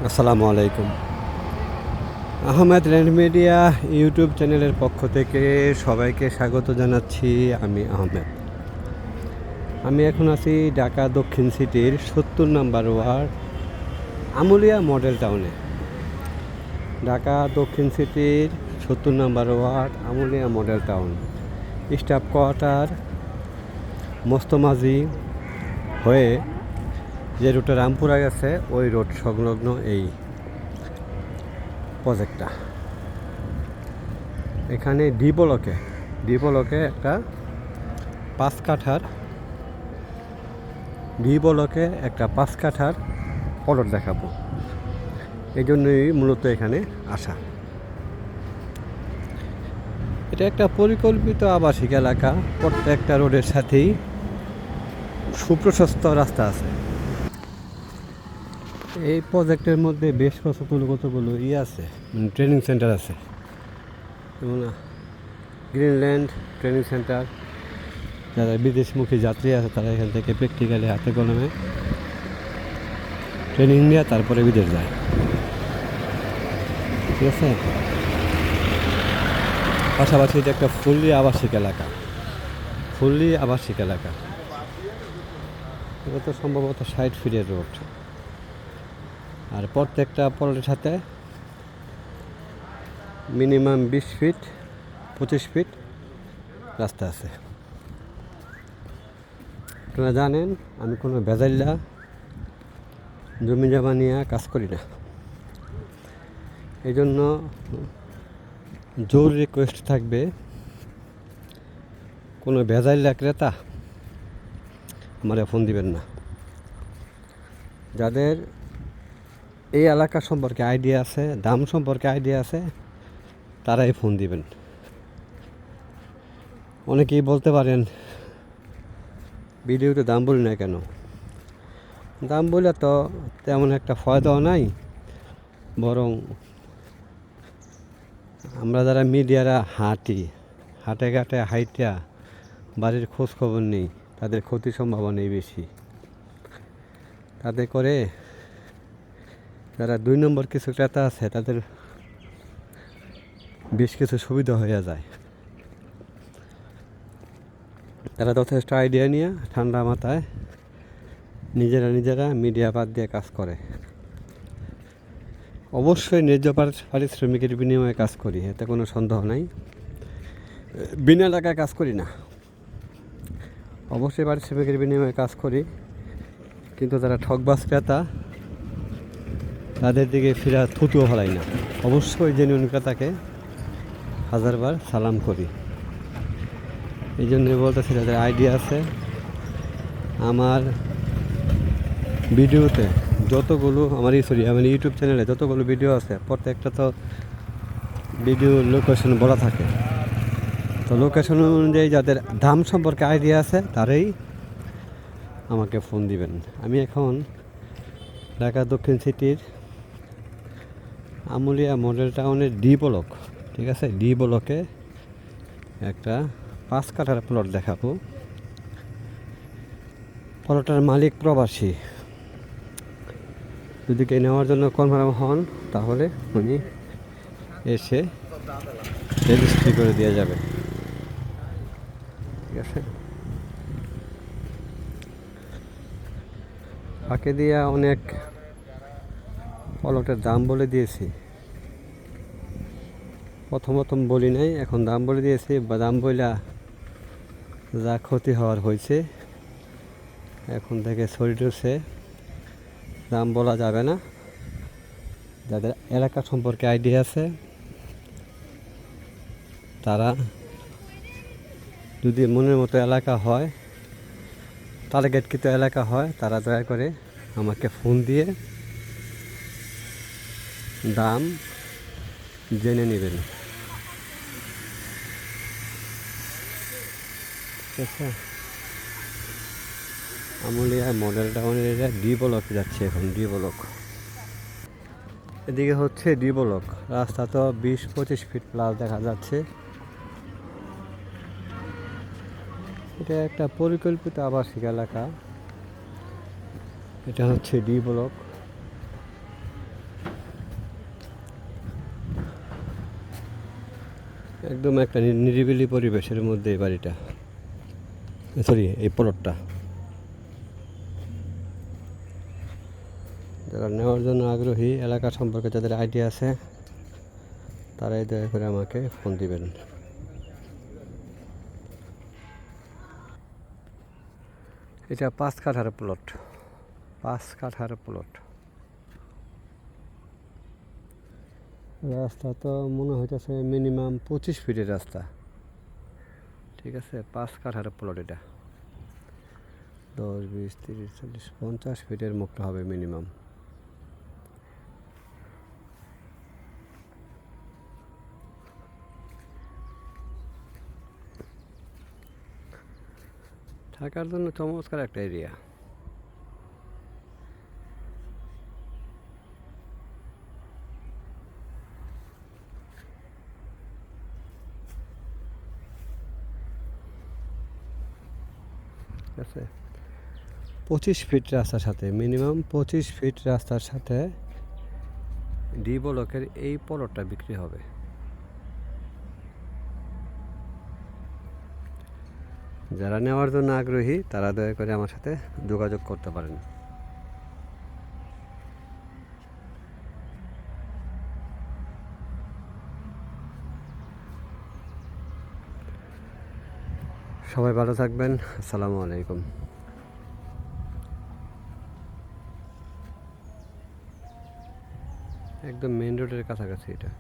আসসালামু আলাইকুম। Ahmed land media YouTube চ্যানেলের পক্ষ থেকে সবাইকে স্বাগত জানাচ্ছি। আমি আহমেদ। আমি এখন আছি ঢাকা দক্ষিণ সিটির ৭০ নম্বর ওয়ার্ড আমুলিয়া মডেল টাউনে। ঢাকা দক্ষিণ সিটির ৭০ নম্বর ward Amulia model town. Staff quarter মোস্তমাজি হয়ে যে রুটে রামপুরা গেছে ওই রোড সংলগ্ন এই প্রজেক্টটা। এখানে ডি ব্লকে একটা 5 কাঠার প্লট দেখাবো। এই জন্যই মূলত এখানে আসা। এটা একটা পরিকল্পিত আবাসিক এলাকা। প্রত্যেকটা রোডের সাথেই সুপ্রশস্ত রাস্তা আছে। এই প্রজেক্টের মধ্যে বেশ কতগুলো আছে, ট্রেনিং সেন্টার আছে, যেমন গ্রিনল্যান্ড ট্রেনিং সেন্টার। যারা বিদেশমুখী যাত্রী আছে তারা এখান থেকে প্র্যাকটিক্যালি হাতে কলমে ট্রেনিং নিয়ে তারপরে বিদেশ যায়। ঠিক আছে। পাশাপাশি এটা একটা ফুললি আবাসিক এলাকা। এটা তো সম্ভবত 60 ফিটের রোড। আর প্রত্যেকটা প্লটের সাথে মিনিমাম 20 ফিট রাস্তা আছে। আপনারা জানেন আমি কোনো ভেজাইল্লা জমি জমা নিয়ে কাজ করি না। এই জন্য জোর রিকোয়েস্ট থাকবে, কোনো ভেজাইল্লা ক্রেতা আমারে ফোন দিবেন না। যাদের এই এলাকা সম্পর্কে আইডিয়া আছে, দাম সম্পর্কে আইডিয়া আছে, তারাই ফোন দিবেন। অনেকেই বলতে পারেন ভিডিওতে দাম বলি না কেন। দাম বলে তো তেমন একটা ফায়দাও নাই, বরং আমরা যারা মিডিয়ারা হাটে ঘাটে হাইটা বাড়ির খোঁজ খবর নেই, তাদের ক্ষতির সম্ভাবনাই বেশি। তাতে করে যারা 2 নম্বর কিছু ক্রেতা আছে তাদের বেশ কিছু সুবিধা হয়ে যায়। তারা যথেষ্ট আইডিয়া নিয়ে ঠান্ডা মাথায় নিজেরা মিডিয়া বাদ দিয়ে কাজ করে। অবশ্যই ন্যায্য পারিশ্রমিকের বিনিময়ে কাজ করি, এতে কোনো সন্দেহ নাই। বিনা টাকায় কাজ করি না, অবশ্যই পারিশ্রমিকের বিনিময়ে কাজ করি। কিন্তু যারা ঠকবাজ ক্রেতা তাদের দিকে ফিরা থুতুও ফেলাই না। অবশ্যই জেনুইন ক্রেতাকে 1000বার সালাম করি। এই জন্য বলতেছি, যাদের আইডিয়া আছে আমার ভিডিওতে যতগুলো আমার ইউটিউব চ্যানেলে যতগুলো ভিডিও আছে প্রত্যেকটা তো ভিডিও লোকেশন বলা থাকে। তো লোকেশন অনুযায়ী যাদের দাম সম্পর্কে আইডিয়া আছে তারাই আমাকে ফোন দিবেন। আমি এখন ঢাকা দক্ষিণ সিটির আমুলিয়া মডেল টাউনের ডি ব্লক, ঠিক আছে, ডি ব্লকে একটা 5 কাঠার প্লট দেখাবো। প্লটটার মালিক প্রবাসী। যদি কে নেওয়ার জন্য কনফার্ম হন তাহলে উনি এসে রেজিস্ট্রি করে দিয়ে যাবে। ঠিক আছে। ফাঁকে দিয়া অনেক প্লটের দাম বলে দিয়েছি। প্রথম বলি নাই, এখন দাম বলে দিয়েছি। বা দাম বইলা যা ক্ষতি হওয়ার হয়েছে, এখন থেকে সরিয়ে দাম বলা যাবে না। যাদের এলাকা সম্পর্কে আইডিয়া আছে তারা, যদি মনের মতো এলাকা হয়, টার্গেটকৃত এলাকা হয়, তারা দয়া করে আমাকে ফোন দিয়ে দাম জেনে নেবেন। ঠিক আছে। আমুলিয়া মডেল টাউনের এরিয়া ডি ব্লক যাচ্ছে এখন। ডি ব্লক এদিকে হচ্ছে ডি ব্লক। রাস্তা তো 20-25 ফিট প্লাস দেখা যাচ্ছে। এটা একটা পরিকল্পিত আবাসিক এলাকা। এটা হচ্ছে ডি ব্লক। একদম একটা নিরিবিলি পরিবেশের মধ্যে এই বাড়িটা, সরি এই প্লটটা। যারা নেওয়ার জন্য আগ্রহী, এলাকা সম্পর্কে যাদের আইডিয়া আছে, তারাই দয়া করে আমাকে ফোন দিবেন। এটা 5 কাঠার প্লট, 5 কাঠার প্লট। রাস্তা তো মনে হইতেছে মিনিমাম 25 ফিটের রাস্তা। ঠিক আছে, 5 কাঠার প্লট। এটা 10, 20, 30, 40, 50 ফিটের মুখটা হবে মিনিমাম। থাকার জন্য চমৎকার একটা এরিয়া। ঠিক আছে, 25 ফিট রাস্তার সাথে, মিনিমাম 25 ফিট রাস্তার সাথে ডি ব্লকের এই প্লটটা বিক্রি হবে। যারা নেওয়ার জন্য আগ্রহী, তারা দয়া করে আমার সাথে যোগাযোগ করতে পারেন। সবাই ভালো থাকবেন। আসসালামু আলাইকুম। একদম মেন রোডের কাছাকাছি এটা।